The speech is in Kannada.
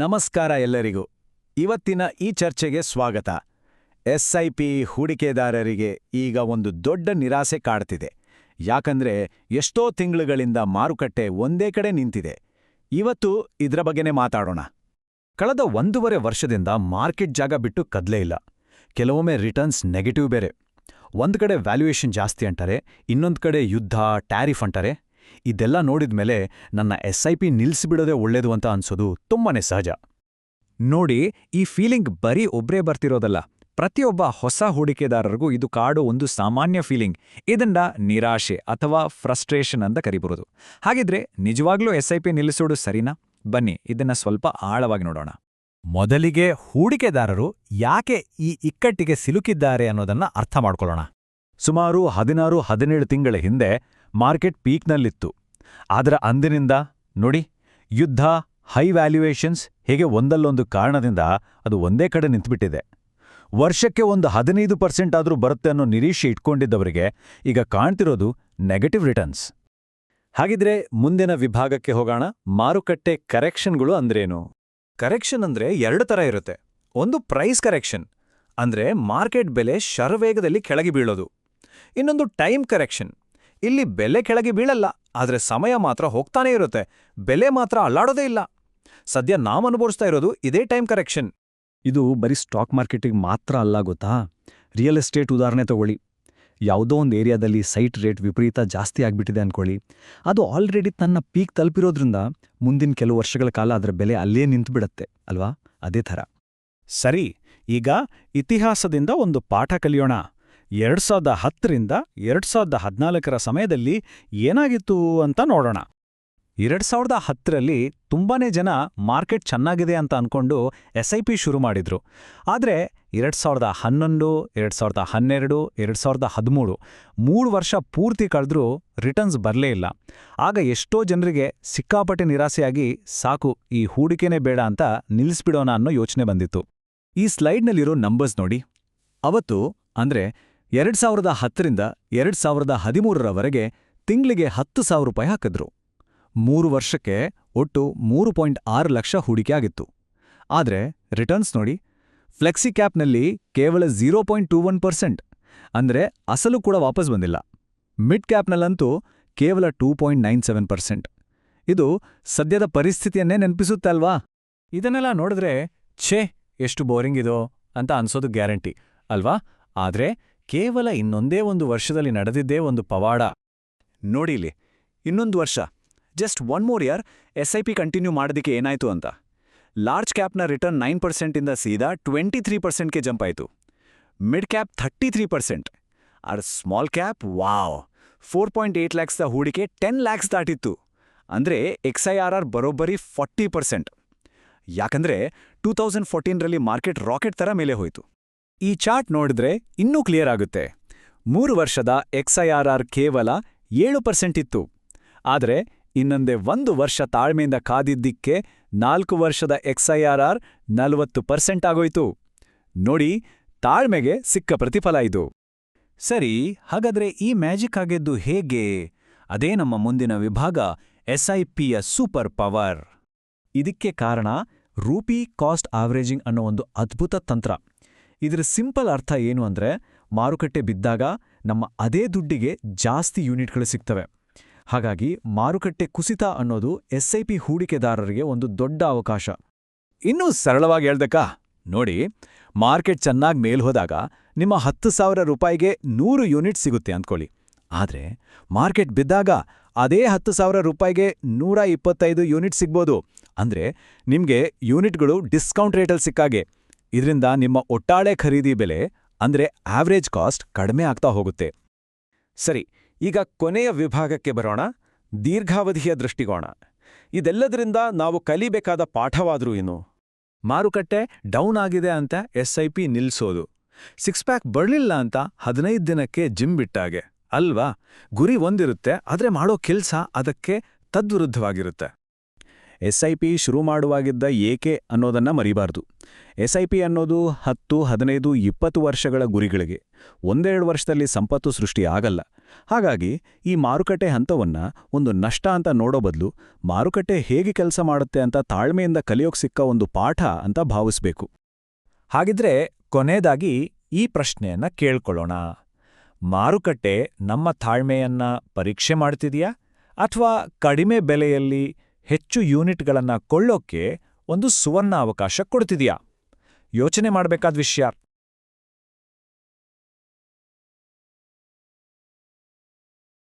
ನಮಸ್ಕಾರ ಎಲ್ಲರಿಗೂ. ಇವತ್ತಿನ ಈ ಚರ್ಚೆಗೆ ಸ್ವಾಗತ. ಎಸ್ಐಪಿ ಹೂಡಿಕೆದಾರರಿಗೆ ಈಗ ಒಂದು ದೊಡ್ಡ ನಿರಾಸೆ ಕಾಡ್ತಿದೆ. ಯಾಕಂದ್ರೆ ಎಷ್ಟೋ ತಿಂಗಳುಗಳಿಂದ ಮಾರುಕಟ್ಟೆ ಒಂದೇ ಕಡೆ ನಿಂತಿದೆ. ಇವತ್ತು ಇದರ ಬಗ್ಗೆನೇ ಮಾತಾಡೋಣ. ಕಳೆದ 1.5 ವರ್ಷದಿಂದ ಮಾರ್ಕೆಟ್ ಜಾಗ ಬಿಟ್ಟು ಕದಲೇ ಇಲ್ಲ. ಕೆಲವೊಮ್ಮೆ ರಿಟರ್ನ್ಸ್ ನೆಗೆಟಿವ್ ಬೇರೆ. ಒಂದು ಕಡೆ ವ್ಯಾಲ್ಯೂಯೇಷನ್ ಜಾಸ್ತಿ ಅಂತಾರೆ, ಇನ್ನೊಂದು ಕಡೆ ಯುದ್ಧ, ಟ್ಯಾರಿಫ್ ಅಂತಾರೆ. ಇದೆಲ್ಲ ನೋಡಿದ್ಮೇಲೆ ನನ್ನ ಎಸ್ಐಪಿ ನಿಲ್ಲಿಸಿಬಿಡೋದೇ ಒಳ್ಳೇದು ಅಂತ ಅನ್ಸೋದು ತುಂಬಾನೇ ಸಹಜ. ನೋಡಿ, ಈ ಫೀಲಿಂಗ್ ಬರೀ ಒಬ್ರೇ ಬರ್ತಿರೋದಲ್ಲ. ಪ್ರತಿಯೊಬ್ಬ ಹೊಸ ಹೂಡಿಕೆದಾರರಿಗೂ ಇದು ಕಾಡೋ ಒಂದು ಸಾಮಾನ್ಯ ಫೀಲಿಂಗ್. ಇದನ್ನ ನಿರಾಶೆ ಅಥವಾ ಫ್ರಸ್ಟ್ರೇಷನ್ ಅಂತ ಕರಿಬಹುದು. ಹಾಗಿದ್ರೆ ನಿಜವಾಗ್ಲೂ ಎಸ್ಐಪಿ ನಿಲ್ಲಿಸೋದು ಸರಿನಾ? ಬನ್ನಿ ಇದನ್ನ ಸ್ವಲ್ಪ ಆಳವಾಗಿ ನೋಡೋಣ. ಮೊದಲಿಗೆ ಹೂಡಿಕೆದಾರರು ಯಾಕೆ ಈ ಇಕ್ಕಟ್ಟಿಗೆ ಸಿಲುಕಿದ್ದಾರೆ ಅನ್ನೋದನ್ನ ಅರ್ಥ ಮಾಡ್ಕೊಳ್ಳೋಣ. ಸುಮಾರು 16-17 ತಿಂಗಳ ಹಿಂದೆ ಮಾರ್ಕೆಟ್ ಪೀಕ್ನಲ್ಲಿತ್ತು. ಆದ್ರೆ ಅಂದಿನಿಂದ ನೋಡಿ, ಯುದ್ಧ, ಹೈ ವ್ಯಾಲ್ಯೂಯೇಷನ್ಸ್ ಹೇಗೆ ಒಂದಲ್ಲೊಂದು ಕಾರಣದಿಂದ ಅದು ಒಂದೇ ಕಡೆ ನಿಂತುಬಿಟ್ಟಿದೆ. ವರ್ಷಕ್ಕೆ ಒಂದು 15% ಆದರೂ ಬರುತ್ತೆ ಅನ್ನೋ ನಿರೀಕ್ಷೆ ಇಟ್ಕೊಂಡಿದ್ದವರಿಗೆ ಈಗ ಕಾಣ್ತಿರೋದು ನೆಗೆಟಿವ್ ರಿಟರ್ನ್ಸ್. ಹಾಗಿದ್ರೆ ಮುಂದಿನ ವಿಭಾಗಕ್ಕೆ ಹೋಗೋಣ. ಮಾರುಕಟ್ಟೆ ಕರೆಕ್ಷನ್ಗಳು ಅಂದ್ರೇನು? ಕರೆಕ್ಷನ್ ಅಂದ್ರೆ 2 ಥರ ಇರುತ್ತೆ. ಒಂದು ಪ್ರೈಸ್ ಕರೆಕ್ಷನ್, ಅಂದ್ರೆ ಮಾರ್ಕೆಟ್ ಬೆಲೆ ಶರವೇಗದಲ್ಲಿ ಕೆಳಗೆ ಬೀಳೋದು. ಇನ್ನೊಂದು ಟೈಮ್ ಕರೆಕ್ಷನ್. ಇಲ್ಲಿ ಬೆಲೆ ಕೆಳಗೆ ಬೀಳಲ್ಲ, ಆದ್ರೆ ಸಮಯ ಮಾತ್ರ ಹೋಗ್ತಾನೇ ಇರುತ್ತೆ, ಬೆಲೆ ಮಾತ್ರ ಅಲ್ಲಾಡೋದೇ ಇಲ್ಲ. ಸದ್ಯ ನಾವು ಅನುಭವಿಸ್ತಾ ಇರೋದು ಇದೇ ಟೈಮ್ ಕರೆಕ್ಷನ್. ಇದು ಬರೀ ಸ್ಟಾಕ್ ಮಾರ್ಕೆಟಿಗೆ ಮಾತ್ರ ಅಲ್ಲ ಗೊತ್ತಾ. ರಿಯಲ್ ಎಸ್ಟೇಟ್ ಉದಾಹರಣೆ ತಗೊಳ್ಳಿ. ಯಾವುದೋ ಒಂದು ಏರಿಯಾದಲ್ಲಿ ಸೈಟ್ ರೇಟ್ ವಿಪರೀತ ಜಾಸ್ತಿ ಆಗ್ಬಿಟ್ಟಿದೆ ಅನ್ಕೊಳ್ಳಿ. ಅದು ಆಲ್ರೆಡಿ ತನ್ನ ಪೀಕ್ ತಲುಪಿರೋದ್ರಿಂದ ಮುಂದಿನ ಕೆಲವು ವರ್ಷಗಳ ಕಾಲ ಅದರ ಬೆಲೆ ಅಲ್ಲೇ ನಿಂತುಬಿಡತ್ತೆ ಅಲ್ವಾ? ಅದೇ ಥರ. ಸರಿ, ಈಗ ಇತಿಹಾಸದಿಂದ ಒಂದು ಪಾಠ ಕಲಿಯೋಣ. 2010ರಿಂದ 2014ರ ಸಮಯದಲ್ಲಿ ಏನಾಗಿತ್ತು ಅಂತ ನೋಡೋಣ. 2010ರಲ್ಲಿ ತುಂಬಾನೇ ಜನ ಮಾರ್ಕೆಟ್ ಚೆನ್ನಾಗಿದೆ ಅಂತ ಅನ್ಕೊಂಡು ಎಸ್ಐಪಿ ಶುರು ಮಾಡಿದ್ರು. ಆದರೆ 2011, 2012, 2013 3 ವರ್ಷ ಪೂರ್ತಿ ಕಳೆದ್ರೂ ರಿಟರ್ನ್ಸ್ ಬರಲೇ ಇಲ್ಲ. ಆಗ ಎಷ್ಟೋ ಜನರಿಗೆ ಸಿಕ್ಕಾಪಟ್ಟೆ ನಿರಾಸೆಯಾಗಿ ಸಾಕು, ಈ ಹೂಡಿಕೆನೇ ಬೇಡ ಅಂತ ನಿಲ್ಲಿಸ್ಬಿಡೋಣ ಅನ್ನೋ ಯೋಚನೆ ಬಂದಿತ್ತು. ಈ ಸ್ಲೈಡ್ನಲ್ಲಿರೋ ನಂಬರ್ಸ್ ನೋಡಿ. ಅವತ್ತು ಅಂದ್ರೆ 2010ರಿಂದ 2013ರವರೆಗೆ ತಿಂಗಳಿಗೆ 10,000 ರೂಪಾಯಿ ಹಾಕಿದ್ರು. 3 ವರ್ಷಕ್ಕೆ ಒಟ್ಟು 3.6 ಲಕ್ಷ ಹೂಡಿಕೆ ಆಗಿತ್ತು. ಆದರೆ ರಿಟರ್ನ್ಸ್ ನೋಡಿ, ಫ್ಲೆಕ್ಸಿ ಕ್ಯಾಪ್ನಲ್ಲಿ ಕೇವಲ 0.21%, ಅಂದ್ರೆ ಅಸಲು ಕೂಡ ವಾಪಸ್ ಬಂದಿಲ್ಲ. ಮಿಡ್ ಕ್ಯಾಪ್ನಲ್ಲಂತೂ ಕೇವಲ 2.97%. ಇದು ಸದ್ಯದ ಪರಿಸ್ಥಿತಿಯನ್ನೇ ನೆನಪಿಸುತ್ತಲ್ವಾ? ಇದನ್ನೆಲ್ಲ ನೋಡಿದ್ರೆ ಛೇ, ಎಷ್ಟು ಬೋರಿಂಗ್ ಇದೋ ಅಂತ ಅನ್ಸೋದು ಗ್ಯಾರಂಟಿ ಅಲ್ವಾ? ಆದ್ರೆ ಕೇವಲ ಇನ್ನೊಂದೇ ಒಂದು ವರ್ಷದಲ್ಲಿ ನಡೆದಿದ್ದೇ ಒಂದು ಪವಾಡ. ನೋಡಿಲಿ, ಇನ್ನೊಂದು ವರ್ಷ, just 1 more year SIP continue ಮಾಡೋದಕ್ಕೆ ಏನಾಯ್ತು ಅಂತ. ಲಾರ್ಜ್ ಕ್ಯಾಪ್ನ ರಿಟರ್ನ್ 9%ಇಂದ ಸೀದಾ 23%ಗೆ ಜಂಪ್ ಆಯಿತು. Mid cap 33%. Or small cap, wow, 4.8 ಲ್ಯಾಕ್ಸ್ದ ಹೂಡಿಕೆ 10 ಲ್ಯಾಕ್ಸ್ ದಾಟಿತ್ತು. ಅಂದ್ರೆ XIRR ಬರೋಬ್ಬರಿ 40%. ಯಾಕಂದ್ರೆ 2014ರಲ್ಲಿ ಮಾರ್ಕೆಟ್ ರಾಕೆಟ್ ಥರ ಮೇಲೆ ಹೋಯಿತು. ಈ ಚಾರ್ಟ್ ನೋಡಿದ್ರೆ ಇನ್ನೂ ಕ್ಲಿಯರ್ ಆಗುತ್ತೆ. 3 ವರ್ಷದ XIRR ಕೇವಲ 7% ಇತ್ತು. ಆದರೆ ಇನ್ನೊಂದೇ 1 ವರ್ಷ ತಾಳ್ಮೆಯಿಂದ ಕಾದಿದ್ದಕ್ಕೆ 4 ವರ್ಷದ XIRR 40% ಆಗೋಯ್ತು. ನೋಡಿ, ತಾಳ್ಮೆಗೆ ಸಿಕ್ಕ ಪ್ರತಿಫಲ ಇದು. ಸರಿ, ಹಾಗಾದ್ರೆ ಈ ಮ್ಯಾಜಿಕ್ ಆಗಿದ್ದು ಹೇಗೆ? ಅದೇ ನಮ್ಮ ಮುಂದಿನ ವಿಭಾಗ, ಎಸ್ಐಪಿಯ ಸೂಪರ್ ಪವರ್. ಇದಕ್ಕೆ ಕಾರಣ ರೂಪಿ ಕಾಸ್ಟ್ ಆವರೇಜಿಂಗ್ ಅನ್ನೋ ಒಂದು ಅದ್ಭುತ ತಂತ್ರ. ಇದರ ಸಿಂಪಲ್ ಅರ್ಥ ಏನು ಅಂದ್ರೆ, ಮಾರುಕಟ್ಟೆ ಬಿದ್ದಾಗ ನಮ್ಮ ಅದೇ ದುಡ್ಡಿಗೆ ಜಾಸ್ತಿ ಯೂನಿಟ್ಗಳು ಸಿಗ್ತವೆ. ಹಾಗಾಗಿ ಮಾರುಕಟ್ಟೆ ಕುಸಿತ ಅನ್ನೋದು ಎಸ್ಐಪಿ ಹೂಡಿಕೆದಾರರಿಗೆ ಒಂದು ದೊಡ್ಡ ಅವಕಾಶ. ಇನ್ನೂ ಸರಳವಾಗಿ ಹೇಳ್ದಕ್ಕಾ, ನೋಡಿ, ಮಾರ್ಕೆಟ್ ಚೆನ್ನಾಗಿ ಮೇಲ್ಹೋದಾಗ ನಿಮ್ಮ 10,000 ರೂಪಾಯಿಗೆ 100 ಯೂನಿಟ್ ಸಿಗುತ್ತೆ ಅಂದ್ಕೊಳ್ಳಿ. ಆದರೆ ಮಾರ್ಕೆಟ್ ಬಿದ್ದಾಗ ಅದೇ 10,000 ರೂಪಾಯಿಗೆ 125 ಯೂನಿಟ್ ಸಿಗ್ಬೋದು. ಅಂದ್ರೆ ನಿಮ್ಗೆ ಯೂನಿಟ್ಗಳು ಡಿಸ್ಕೌಂಟ್ ರೇಟಲ್ಲಿ ಸಿಕ್ಕಾಗೆ. ಇದರಿಂದ ನಿಮ್ಮ ಒಟ್ಟಾಳೆ ಖರೀದಿ ಬೆಲೆ ಅಂದ್ರೆ ಆವ್ರೇಜ್ ಕಾಸ್ಟ್ ಕಡಿಮೆ ಆಗ್ತಾ ಹೋಗುತ್ತೆ. ಸರಿ, ಈಗ ಕೊನೆಯ ವಿಭಾಗಕ್ಕೆ ಬರೋಣ, ದೀರ್ಘಾವಧಿಯ ದೃಷ್ಟಿಕೋನ. ಇದೆಲ್ಲದರಿಂದ ನಾವು ಕಲಿಬೇಕಾದ ಪಾಠವಾದ್ರೂ ಏನು? ಮಾರುಕಟ್ಟೆ ಡೌನ್ ಆಗಿದೆ ಅಂತ ಎಸ್ಐಪಿ ನಿಲ್ಸೋದು, 6 ಪ್ಯಾಕ್ ಬರಲಿಲ್ಲ ಅಂತ 15 ದಿನಕ್ಕೆ ಜಿಮ್ ಬಿಟ್ಟಾಗೆ ಅಲ್ವಾ? ಗುರಿ ಒಂದಿರುತ್ತೆ, ಆದ್ರೆ ಮಾಡೋ ಕೆಲ್ಸ ಅದಕ್ಕೆ ತದ್ವಿರುದ್ಧವಾಗಿರುತ್ತೆ. ಎಸ್ಐಪಿ ಶುರು ಮಾಡುವಾಗಿದ್ದ ಏಕೆ ಅನ್ನೋದನ್ನ ಮರಿಬಾರ್ದು. ಎಸ್ಐಪಿ ಅನ್ನೋದು 10, 15, 20 ವರ್ಷಗಳ ಗುರಿಗಳಿಗೆ, ಒಂದೆರಡು ವರ್ಷದಲ್ಲಿ ಸಂಪತ್ತು ಸೃಷ್ಟಿ ಆಗಲ್ಲ. ಹಾಗಾಗಿ ಈ ಮಾರುಕಟ್ಟೆ ಹಂತವನ್ನ ಒಂದು ನಷ್ಟ ಅಂತ ನೋಡೋ ಬದಲು ಮಾರುಕಟ್ಟೆ ಹೇಗೆ ಕೆಲಸ ಮಾಡುತ್ತೆ ಅಂತ ತಾಳ್ಮೆಯಿಂದ ಕಲಿಯೋಕ್ ಸಿಕ್ಕ ಒಂದು ಪಾಠ ಅಂತ ಭಾವಿಸ್ಬೇಕು. ಹಾಗಿದ್ರೆ ಕೊನೆಯದಾಗಿ ಈ ಪ್ರಶ್ನೆಯನ್ನ ಕೇಳ್ಕೊಳ್ಳೋಣ. ಮಾರುಕಟ್ಟೆ ನಮ್ಮ ತಾಳ್ಮೆಯನ್ನ ಪರೀಕ್ಷೆ ಮಾಡ್ತಿದೆಯಾ ಅಥವಾ ಕಡಿಮೆ ಬೆಲೆಯಲ್ಲಿ ಹೆಚ್ಚು ಯೂನಿಟ್ಗಳನ್ನ ಕೊಳ್ಳೋಕ್ಕೆ ಒಂದು ಸುವರ್ಣ ಅವಕಾಶ ಕೊಡ್ತಿದೆಯಾ? ಯೋಚನೆ ಮಾಡಬೇಕಾದ ವಿಷಯ.